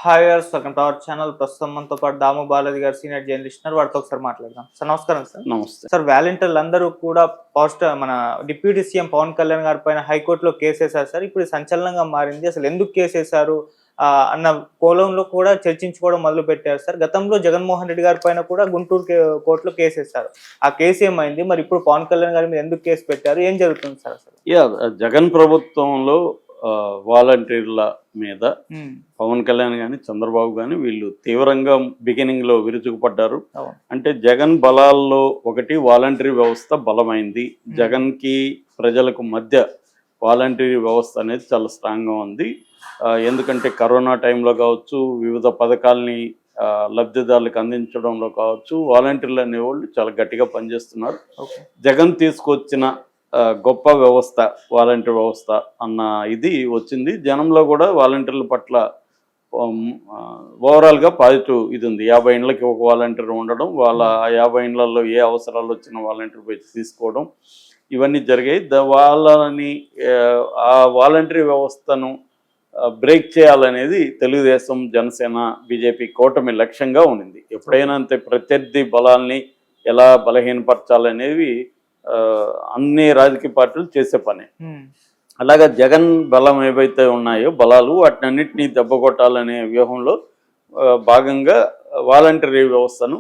Hi guys, welcome to our channel. ప్రస్తుతం మనతో పాటు దాము బాలాజీ గారు, సీనియర్ జర్నలిస్ట్ ఉన్నారు. వారితో ఒకసారి మాట్లాడదాం. సార్ నమస్కారం. సార్ నమస్తే. సార్, వాలంటీర్లు అందరూ కూడా మన డిప్యూటీ సీఎం పవన్ కళ్యాణ్ గారి పైన హైకోర్టులో కేసు వేశారు. సార్ ఇప్పుడు సంచలనంగా మారింది. అసలు ఎందుకు కేసు వేశారు అన్న కోణంలో కూడా చర్చించుకోవడం మొదలు పెట్టారు. సార్ గతంలో జగన్మోహన్ రెడ్డి గారి పైన కూడా గుంటూరు కోర్టులో కేసు వేశారు. ఆ కేసు ఏమైంది? మరి ఇప్పుడు పవన్ కళ్యాణ్ గారి మీద ఎందుకు కేసు పెట్టారు? ఏం జరుగుతుంది సార్ అసలు? జగన్ ప్రభుత్వంలో వాలంటీర్ల మీద పవన్ కళ్యాణ్ కానీ చంద్రబాబు కానీ వీళ్ళు తీవ్రంగా బిగినింగ్ లో విరుచుకుపడ్డారు. అంటే జగన్ బలాల్లో ఒకటి వాలంటరీ వ్యవస్థ బలమైంది. జగన్ కి ప్రజలకు మధ్య వాలంటరీ వ్యవస్థ అనేది చాలా స్ట్రాంగ్గా ఉంది. ఎందుకంటే కరోనా టైంలో కావచ్చు, వివిధ పథకాలని లబ్ధిదారులకు అందించడంలో కావచ్చు, వాలంటీర్లు అనేవాళ్ళు చాలా గట్టిగా పనిచేస్తున్నారు. జగన్ తీసుకొచ్చిన గొప్ప వ్యవస్థ వాలంటీర్ వ్యవస్థ అన్న ఇది వచ్చింది. జనంలో కూడా వాలంటీర్ల పట్ల ఓవరాల్గా పాజిటివ్ ఇది ఉంది. 50 ఇండ్లకి ఒక వాలంటీర్ ఉండడం, వాళ్ళ 50 ఇండ్లలో ఏ అవసరాలు వచ్చిన వాలంటీర్ పోయి తీసుకోవడం, ఇవన్నీ జరిగాయి. వాళ్ళని ఆ వాలంటీర్ వ్యవస్థను బ్రేక్ చేయాలనేది తెలుగుదేశం, జనసేన, బీజేపీ కూటమి లక్ష్యంగా ఉండింది. ఎప్పుడైనా అంతే ప్రత్యర్థి బలాల్ని ఎలా బలహీనపరచాలనేవి అన్ని రాజకీయ పార్టీలు చేసే పనే. అలాగా జగన్ బలం ఏవైతే ఉన్నాయో బలాలు వాటినన్నింటినీ దెబ్బ కొట్టాలనే వ్యూహంలో భాగంగా వాలంటరీ వ్యవస్థను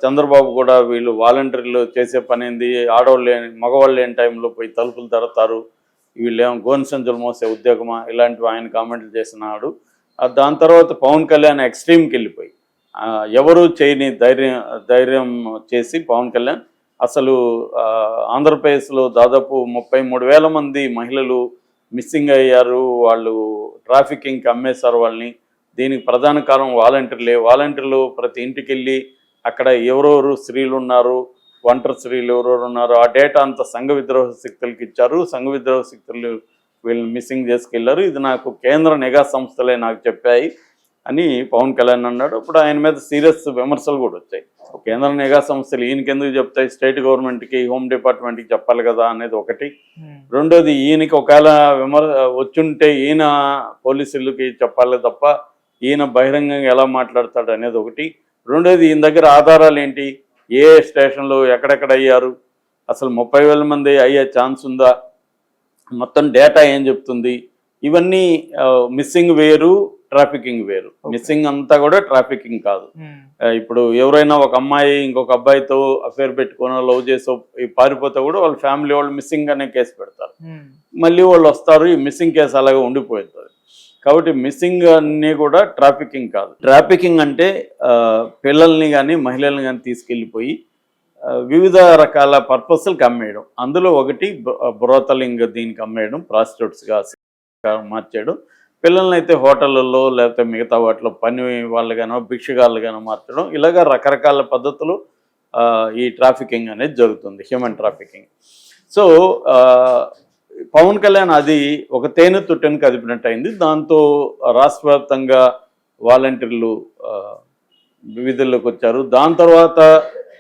చంద్రబాబు కూడా వీళ్ళు వాలంటీర్లు చేసే పని ఏంది, ఆడవాళ్ళు మగవాళ్ళు లేని టైంలో పోయి తలుపులు తడతారు, వీళ్ళేమో గోను సంచులు మోసే ఉద్యోగమా, ఇలాంటివి ఆయన కామెంట్లు చేసినాడు. దాని తర్వాత పవన్ కళ్యాణ్ ఎక్స్ట్రీమ్కి వెళ్ళిపోయి ఎవరు చేయని ధైర్యం చేసి పవన్ కళ్యాణ్ అసలు ఆంధ్రప్రదేశ్లో దాదాపు 33,000 మంది మహిళలు మిస్సింగ్ అయ్యారు, వాళ్ళు ట్రాఫికింగ్కి అమ్మేశారు వాళ్ళని. దీనికి ప్రధాన కారణం వాలంటీర్లే. వాలంటీర్లు ప్రతి ఇంటికి వెళ్ళి అక్కడ ఎవరెవరు స్త్రీలు ఉన్నారు, ఒంటరి స్త్రీలు ఎవరెవరు ఉన్నారు, ఆ డేటా అంతా సంఘ విద్రోహ శక్తులకు ఇచ్చారు. సంఘ విద్రోహ శక్తులు వీళ్ళని మిస్సింగ్ చేసుకెళ్లారు. ఇది నాకు కేంద్ర నిఘా సంస్థలే నాకు చెప్పాయి అని పవన్ కళ్యాణ్ అన్నాడు. ఇప్పుడు ఆయన మీద సీరియస్ విమర్శలు కూడా వచ్చాయి. కేంద్ర నిఘా సంస్థలు ఈయనకెందుకు చెప్తాయి, స్టేట్ గవర్నమెంట్కి, హోమ్ డిపార్ట్మెంట్కి చెప్పాలి కదా అనేది ఒకటి. రెండోది ఈయనకి ఒకవేళ వచ్చుంటే ఈయన పోలీసులకి చెప్పాలి తప్ప ఈయన బహిరంగంగా ఎలా మాట్లాడతాడు అనేది ఒకటి. రెండోది ఈయన దగ్గర ఆధారాలు ఏంటి, ఏ స్టేషన్లో ఎక్కడెక్కడ అయ్యారు, అసలు 30,000 మంది అయ్యే ఛాన్స్ ఉందా, మొత్తం డేటా ఏం చెప్తుంది, ఇవన్నీ మిస్సింగ్ వేరు, ట్రాఫికింగ్ వేరు. మిస్సింగ్ అంతా కూడా ట్రాఫికింగ్ కాదు. ఇప్పుడు ఎవరైనా ఒక అమ్మాయి ఇంకొక అబ్బాయితో అఫేర్ పెట్టుకుని లవ్ చేసి పారిపోతే కూడా వాళ్ళ ఫ్యామిలీ వాళ్ళు మిస్సింగ్ అనే కేసు పెడతారు, మళ్ళీ వాళ్ళు వస్తారు, ఈ మిస్సింగ్ కేసు అలాగే ఉండిపోతుంది. కాబట్టి మిస్సింగ్ అన్నీ కూడా ట్రాఫికింగ్ కాదు. ట్రాఫికింగ్ అంటే పిల్లల్ని కానీ మహిళల్ని కానీ తీసుకెళ్ళిపోయి వివిధ రకాల పర్పస్లకు అమ్మేయడం. అందులో ఒకటి బ్రోతలింగ్, దీనికి అమ్మేయడం, ప్రాస్టిట్యూట్స్గా మార్చేయడం. పిల్లల్ని అయితే హోటళ్ళల్లో లేకపోతే మిగతా వాటిలో పని వాళ్ళగానో భిక్షగాళ్ళుగానో మార్చడం, ఇలాగ రకరకాల పద్ధతులు ఈ ట్రాఫికింగ్ అనేది జరుగుతుంది, human trafficking. So Pawan Kalyan అది ఒక తేనె తుట్టెను కదిపినట్టు అయింది. దాంతో రాష్ట్ర వ్యాప్తంగా వాలంటీర్లు విధుల్లోకి వచ్చారు. దాని తర్వాత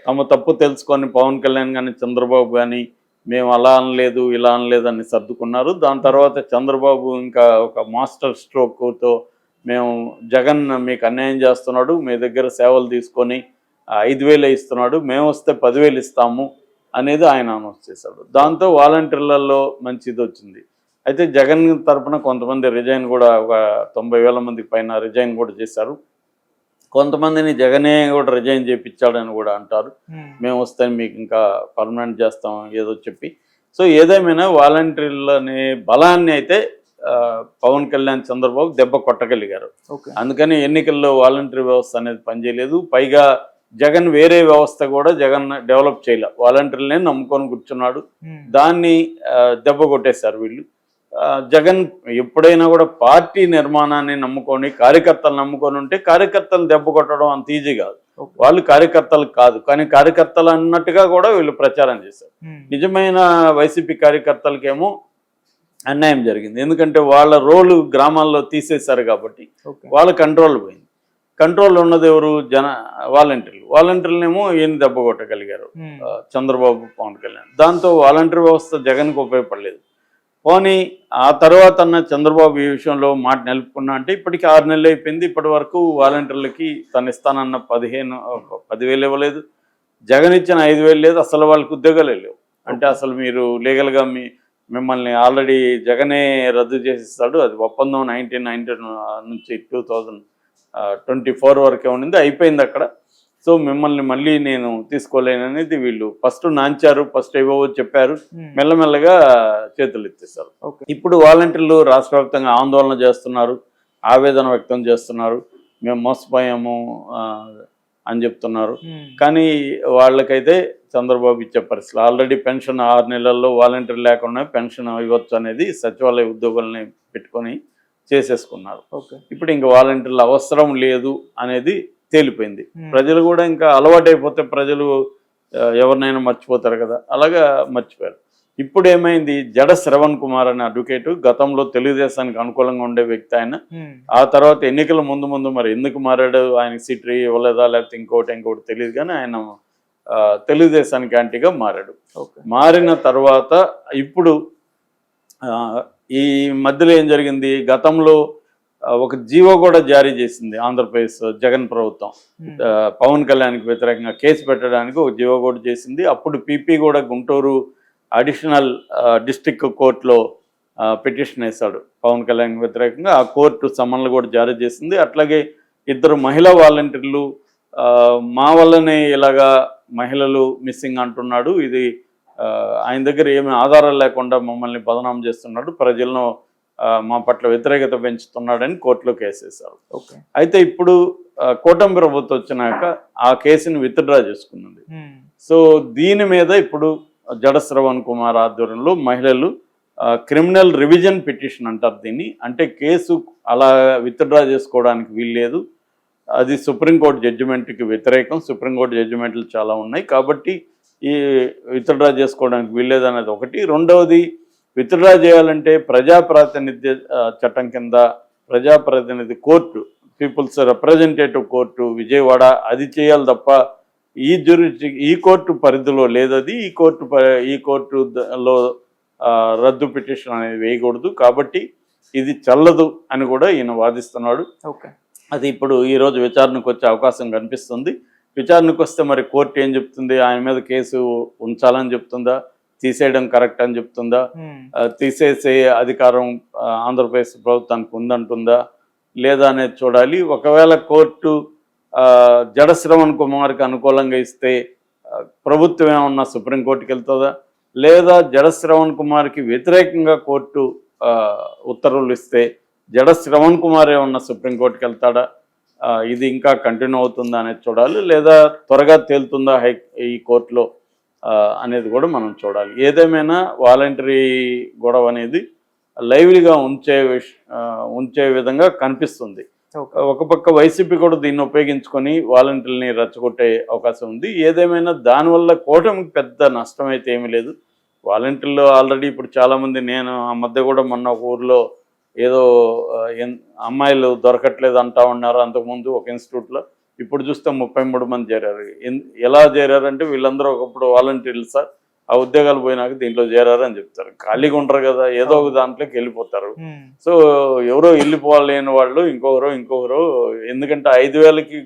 తమ తప్పు తెలుసుకొని పవన్ కళ్యాణ్ కానీ చంద్రబాబు కానీ మేము అలా అనలేదు ఇలా అనలేదు అని సర్దుకున్నారు. దాని తర్వాత చంద్రబాబు ఇంకా ఒక మాస్టర్ స్ట్రోక్తో మేము జగన్ మీకు అన్యాయం చేస్తున్నాడు, మీ దగ్గర సేవలు తీసుకొని 5,000 ఇస్తున్నాడు, మేము వస్తే 10,000 ఇస్తాము అనేది ఆయన అనౌన్స్ చేశాడు. దాంతో వాలంటీర్లలో మంచిది వచ్చింది. అయితే జగన్ తరఫున కొంతమంది రిజైన్ కూడా, ఒక 90,000 మందికి పైన రిజైన్ కూడా చేశారు. కొంతమందిని జగనే కూడా రిజైన్ చేయించాడని కూడా అంటారు. మేము వస్తే మీకు ఇంకా పర్మనెంట్ చేస్తాం ఏదో చెప్పి. సో ఏదేమైనా వాలంటీర్లని బలాన్ని అయితే పవన్ కళ్యాణ్, చంద్రబాబు దెబ్బ కొట్టగలిగారు. అందుకని ఎన్నికల్లో వాలంటీర్ వ్యవస్థ అనేది పనిచేయలేదు. పైగా జగన్ వేరే వ్యవస్థ కూడా జగన్ డెవలప్ చేయలే, వాలంటీర్లనే నమ్ముకొని కూర్చున్నాడు. దాన్ని దెబ్బ కొట్టేశారు వీళ్ళు. జగన్ ఎప్పుడైనా కూడా పార్టీ నిర్మాణాన్ని నమ్ముకొని కార్యకర్తలు నమ్ముకొని ఉంటే కార్యకర్తలు దెబ్బ కొట్టడం అంత ఈజీ కాదు. వాళ్ళు కార్యకర్తలు కాదు, కానీ కార్యకర్తలు అన్నట్టుగా కూడా వీళ్ళు ప్రచారం చేశారు. నిజమైన వైసీపీ కార్యకర్తలకేమో అన్యాయం జరిగింది. ఎందుకంటే వాళ్ళ రోలు గ్రామాల్లో తీసేశారు కాబట్టి వాళ్ళ కంట్రోల్ పోయింది. కంట్రోల్ ఉన్నది ఎవరు, వాలంటీర్లేమో ఈయన దెబ్బ కొట్టగలిగారు చంద్రబాబు, పవన్ కళ్యాణ్. దాంతో వాలంటీర్ వ్యవస్థ జగన్కు ఉపయోగపడలేదు. పోనీ ఆ తర్వాత అన్న చంద్రబాబు ఈ విషయంలో మాట నిలుపుకున్నా అంటే ఇప్పటికి 6 నెలలు అయిపోయింది. ఇప్పటి వరకు వాలంటీర్లకి తను ఇస్తానన్న 10,000 ఇవ్వలేదు. జగన్ ఇచ్చిన 5,000 లేదు. అసలు వాళ్ళకి ఉద్యోగాలే లేవు. అంటే అసలు మీరు లీగల్గా మిమ్మల్ని ఆల్రెడీ జగనే రద్దు చేసిస్తాడు. అది ఒప్పందం 1990 నుంచి 2024 వరకే ఉండింది, అయిపోయింది అక్కడ. సో మిమ్మల్ని మళ్ళీ నేను తీసుకోలేననేది వీళ్ళు ఫస్ట్ నాంచారు, ఫస్ట్ ఏవో చెప్పారు, మెల్లమెల్లగా చేతులు ఎత్తేస్తారు. ఇప్పుడు వాలంటీర్లు రాష్ట్ర వ్యాప్తంగా ఆందోళన చేస్తున్నారు, ఆవేదన వ్యక్తం చేస్తున్నారు, మేము మోసపోయాము అని చెప్తున్నారు. కానీ వాళ్ళకైతే చంద్రబాబు ఇచ్చే పరిస్థితులు ఆల్రెడీ పెన్షన్ 6 నెలల్లో వాలంటీర్ లేకుండా పెన్షన్ ఇవ్వచ్చు అనేది సచివాలయ ఉద్యోగుల్ని పెట్టుకొని చేసేసుకున్నారు. ఇప్పుడు ఇంకా వాలంటీర్ల అవసరం లేదు అనేది తేలిపోయింది. ప్రజలు కూడా ఇంకా అలవాటైపోతే ప్రజలు ఎవరినైనా మర్చిపోతారు కదా, అలాగా మర్చిపోయారు. ఇప్పుడు ఏమైంది, జడ శ్రవణ్ కుమార్ అనే అడ్వకేటు గతంలో తెలుగుదేశానికి అనుకూలంగా ఉండే వ్యక్తి ఆయన. ఆ తర్వాత ఎన్నికల ముందు మరి ఎందుకు మారాడు, ఆయనకి సీట్ ఇవ్వలేదా లేకపోతే ఇంకోటి తెలియదు, కానీ ఆయన తెలుగుదేశానికి యాంటీగా మారాడు. మారిన తర్వాత ఇప్పుడు ఈ మధ్యలో ఏం జరిగింది, గతంలో ఒక జీవో కూడా జారీ చేసింది ఆంధ్రప్రదేశ్ జగన్ ప్రభుత్వం. పవన్ కళ్యాణ్కి వ్యతిరేకంగా కేసు పెట్టడానికి ఒక జీవో కూడా చేసింది. అప్పుడు పీపీ కూడా గుంటూరు అడిషనల్ డిస్ట్రిక్ట్ కోర్టులో పిటిషన్ వేశాడు పవన్ కళ్యాణ్కి వ్యతిరేకంగా. ఆ కోర్టు సమన్లు కూడా జారీ చేసింది. అట్లాగే 2 మహిళా వాలంటీర్లు మా వల్లనే ఇలాగా మహిళలు మిస్సింగ్ అంటున్నాడు, ఇది ఆయన దగ్గర ఏమీ ఆధారాలు లేకుండా మమ్మల్ని బదనాం చేస్తున్నాడు, ప్రజలను మా పట్ల వ్యతిరేకత పెంచుతున్నాడని కోర్టులో కేసు వేశారు. అయితే ఇప్పుడు కూటమి ప్రభుత్వం వచ్చినాక ఆ కేసుని విత్డ్రా చేసుకున్నది. సో దీని మీద ఇప్పుడు జడ శ్రవణ్ కుమార్ ఆధ్వర్యంలో మహిళలు క్రిమినల్ రివిజన్ పిటిషన్ అంటారు దీన్ని. అంటే కేసు అలా విత్డ్రా చేసుకోవడానికి వీల్లేదు, అది సుప్రీంకోర్టు జడ్జిమెంట్కి వ్యతిరేకం. సుప్రీంకోర్టు జడ్జిమెంట్లు చాలా ఉన్నాయి కాబట్టి ఈ విత్డ్రా చేసుకోవడానికి వీల్లేదు అనేది ఒకటి. రెండవది, విత్డ్రా చేయాలంటే ప్రజాప్రాతినిధ్య చట్టం కింద ప్రజాప్రతినిధి court, peoples representative court Vijayawada, అది చేయాలి తప్ప ఈ కోర్టు పరిధిలో లేదది. ఈ కోర్టులో రద్దు పిటిషన్ అనేది వేయకూడదు, కాబట్టి ఇది చెల్లదు అని కూడా ఈయన వాదిస్తున్నాడు. అది ఇప్పుడు ఈరోజు విచారణకు వచ్చే అవకాశం కనిపిస్తుంది. విచారణకు వస్తే మరి కోర్టు ఏం చెప్తుంది, ఆయన మీద కేసు ఉంచాలని చెప్తుందా, తీసేయడం కరెక్ట్ అని చెప్తుందా, తీసేసే అధికారం ఆంధ్రప్రదేశ్ ప్రభుత్వానికి ఉందంటుందా లేదా అనేది చూడాలి. ఒకవేళ కోర్టు జడ శ్రవణ్ కుమార్కి అనుకూలంగా ఇస్తే ప్రభుత్వం ఏమన్నా సుప్రీంకోర్టుకి వెళ్తుందా, లేదా జడ శ్రవణ్ కుమార్కి వ్యతిరేకంగా కోర్టు ఉత్తర్వులు ఇస్తే జడ శ్రవణ్ కుమార్ ఏమన్నా సుప్రీంకోర్టుకి వెళ్తాడా, ఇది ఇంకా కంటిన్యూ అవుతుందా అనేది చూడాలి, లేదా త్వరగా తేలుతుందా ఈ కోర్టులో అనేది కూడా మనం చూడాలి. ఏదేమైనా వాలంటరీ గొడవ అనేది లైవ్లీగా ఉంచే విధంగా కనిపిస్తుంది. ఒక పక్క వైసీపీ కూడా దీన్ని ఉపయోగించుకొని వాలంటీర్ని రెచ్చగొట్టే అవకాశం ఉంది. ఏదేమైనా దానివల్ల కూటమికి పెద్ద నష్టం అయితే ఏమీ లేదు. వాలంటీర్లు ఆల్రెడీ ఇప్పుడు చాలామంది, నేను ఆ మధ్య కూడా మొన్న ఒక ఊర్లో ఏదో అమ్మాయిలు దొరకట్లేదు అంటా ఉన్నారు అంతకుముందు ఒక ఇన్స్టిట్యూట్లో. ఇప్పుడు చూస్తే 33 మంది చేరారు. ఎలా చేరారంటే వీళ్ళందరూ ఒకప్పుడు వాలంటీర్లు సార్, ఆ ఉద్యోగాలు పోయినాక దీంట్లో చేరారు అని చెప్తారు. ఖాళీగా ఉంటారు కదా, ఏదో ఒక దాంట్లోకి వెళ్ళిపోతారు. సో ఎవరో వెళ్ళిపోలేని వాళ్ళు ఇంకొకరు, ఎందుకంటే 5,000కి